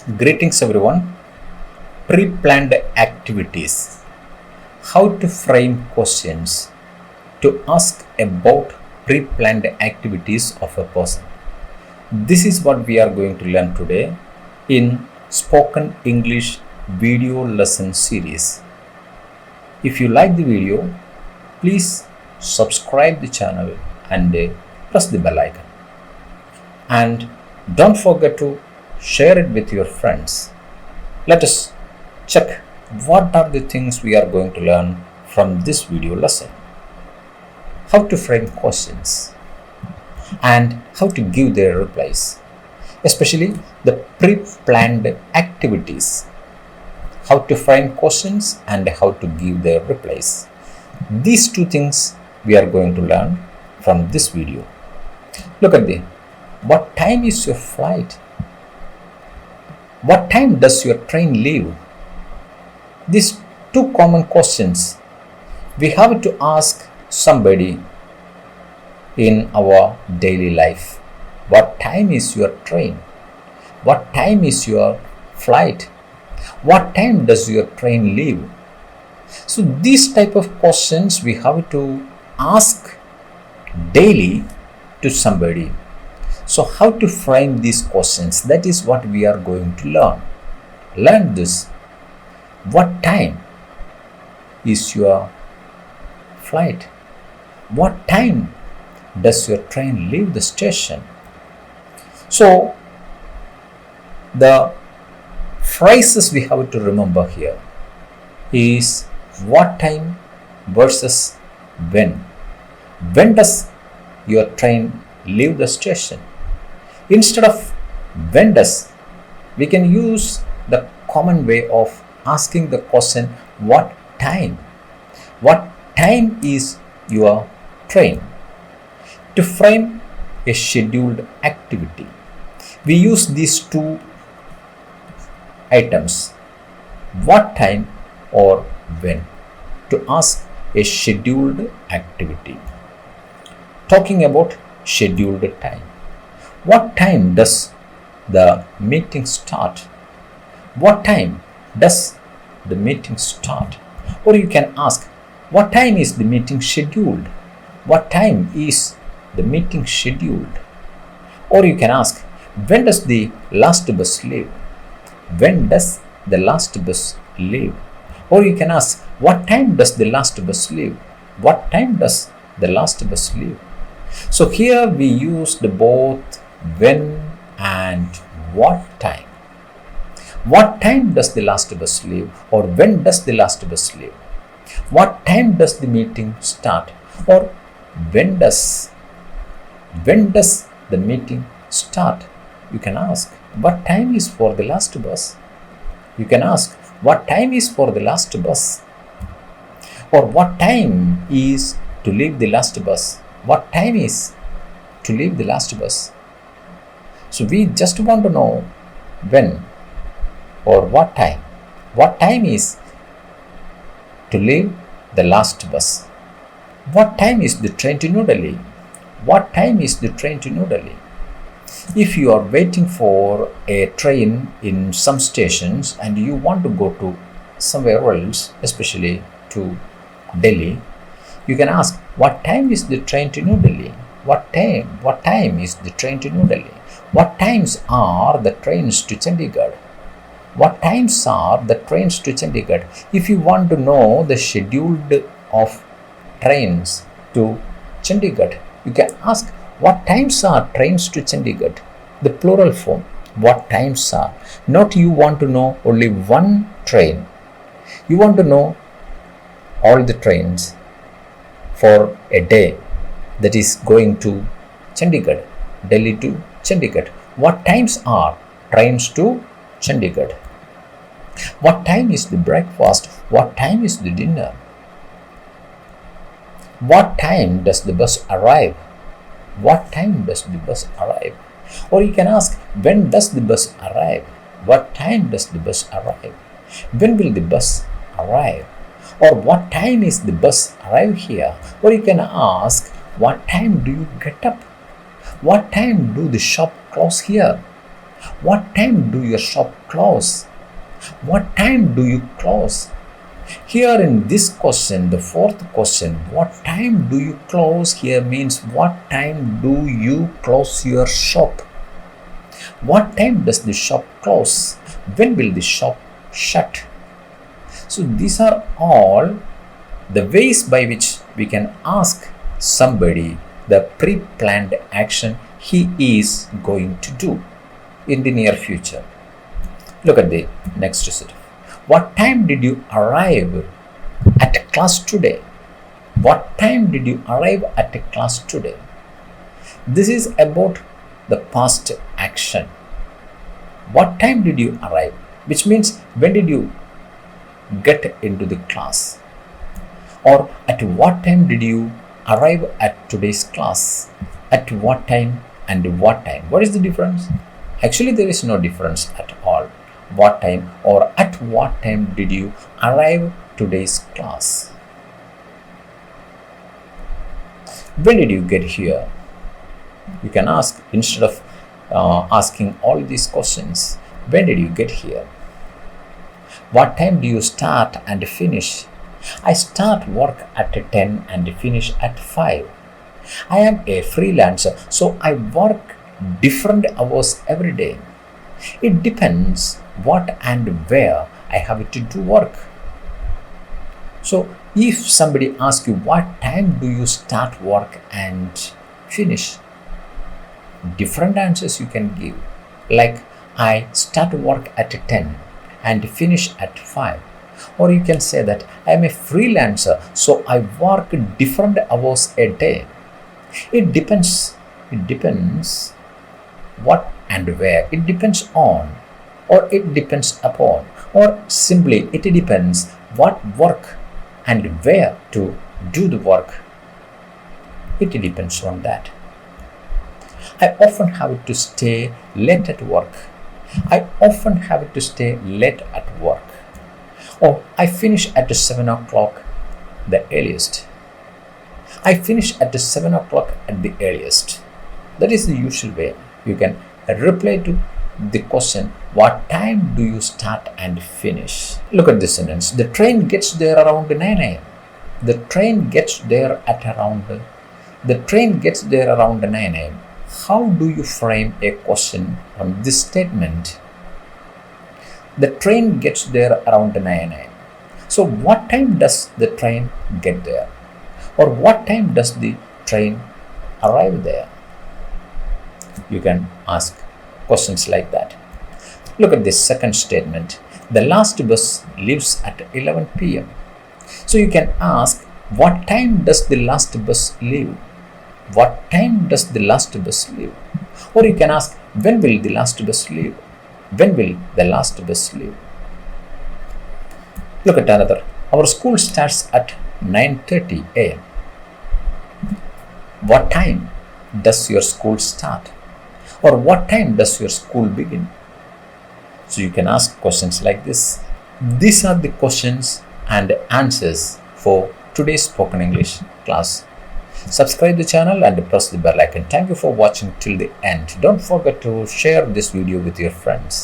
Greetings everyone. Pre-planned activities. How to frame questions to ask about pre-planned activities of a person. This is what we are going to learn today in Spoken English video lesson series. If you like the video, please subscribe the channel and press the bell icon. And don't forget to share it with your friends. Let us check what are the things we are going to learn from this video lesson. How to frame questions and how to give their replies, especially the pre-planned activities. How to frame questions and how to give their replies. These two things we are going to learn from this video. Look at what time is your flight? What time does your train leave? These two common questions we have to ask somebody in our daily life. What time is your train? What time is your flight? What time does your train leave? So these type of questions we have to ask daily to somebody. So how to frame these questions? That is what we are going to learn. Learn this. What time is your flight? What time does your train leave the station? So the phrases we have to remember here is what time versus when. When does your train leave the station? Instead of when does, we can use the common way of asking the question what time. What time is your train? To frame a scheduled activity, we use these two items, what time or when, to ask a scheduled activity. Talking about scheduled time. What time does the meeting start? What time does the meeting start? Or you can ask, what time is the meeting scheduled? What time is the meeting scheduled? Or you can ask, when does the last bus leave? When does the last bus leave? Or you can ask, what time does the last bus leave? What time does the last bus leave? So here we used both when and what time. What time does the last bus leave, or when does the last bus leave? What time does the meeting start, or when does the meeting start? You can ask, what time is for the last bus? You can ask, what time is for the last bus? Or what time is to leave the last bus? What time is to leave the last bus? So we just want to know when or what time. What time is to leave the last bus? What time is the train to New Delhi? What time is the train to New Delhi? If you are waiting for a train in some stations and you want to go to somewhere else, especially to Delhi, you can ask, what time is the train to New Delhi? What time is the train to New Delhi? What times are the trains to Chandigarh? What times are the trains to Chandigarh? If you want to know the schedule of trains to Chandigarh, you can ask, what times are trains to Chandigarh? The plural form, what times are. Not you want to know only one train. You want to know all the trains for a day that is going to Chandigarh, Delhi to Chandigarh. What times are trains to Chandigarh? What time is the breakfast? What time is the dinner? What time does the bus arrive? What time does the bus arrive? Or you can ask, when does the bus arrive? What time does the bus arrive? When will the bus arrive? Or what time is the bus arrive here? Or you can ask, what time do you get up? What time do the shop close here? What time do your shop close? What time do you close? Here in this question, the fourth question, what time do you close? Here means what time do you close your shop? What time does the shop close? When will the shop shut? So these are all the ways by which we can ask somebody the pre-planned action he is going to do in the near future. Look at the next set. What time did you arrive at class today? What time did you arrive at class today? This is about the past action. What time did you arrive? Which means when did you get into the class? Or at what time did you arrive at today's class? At what time and what time? What is the difference? Actually, there is no difference at all. What time or at what time did you arrive today's class? When did you get here? You can ask instead of asking all these questions. When did you get here? What time do you start and finish? I start work at 10 and finish at 5. I am a freelancer, so I work different hours every day. It depends what and where I have to do work. So if somebody asks you what time do you start work and finish, different answers you can give. Like I start work at 10 and finish at 5. Or you can say that I am a freelancer, so I work different hours a day. It depends. It depends what and where. It depends on, or it depends upon, or simply it depends what work and where to do the work. It depends on that. I often have to stay late at work. I often have to stay late at work. Or I finish at 7 o'clock the earliest. I finish at 7 o'clock at the earliest. That is the usual way you can reply to the question, what time do you start and finish? Look at this sentence. The train gets there around 9 a.m. The train gets there at around 9 a.m. How do you frame a question from this statement? The train gets there around 9 a.m. So what time does the train get there? Or what time does the train arrive there? You can ask questions like that. Look at this second statement. The last bus leaves at 11 p.m. So you can ask, what time does the last bus leave? What time does the last bus leave? Or you can ask, when will the last bus leave? When will the last bus leave? Look at another. Our school starts at 9:30 a.m. What time does your school start? Or what time does your school begin? So you can ask questions like this. These are the questions and answers for today's spoken English class. Subscribe the channel and press the bell icon. Thank you for watching till the end. Don't forget to share this video with your friends.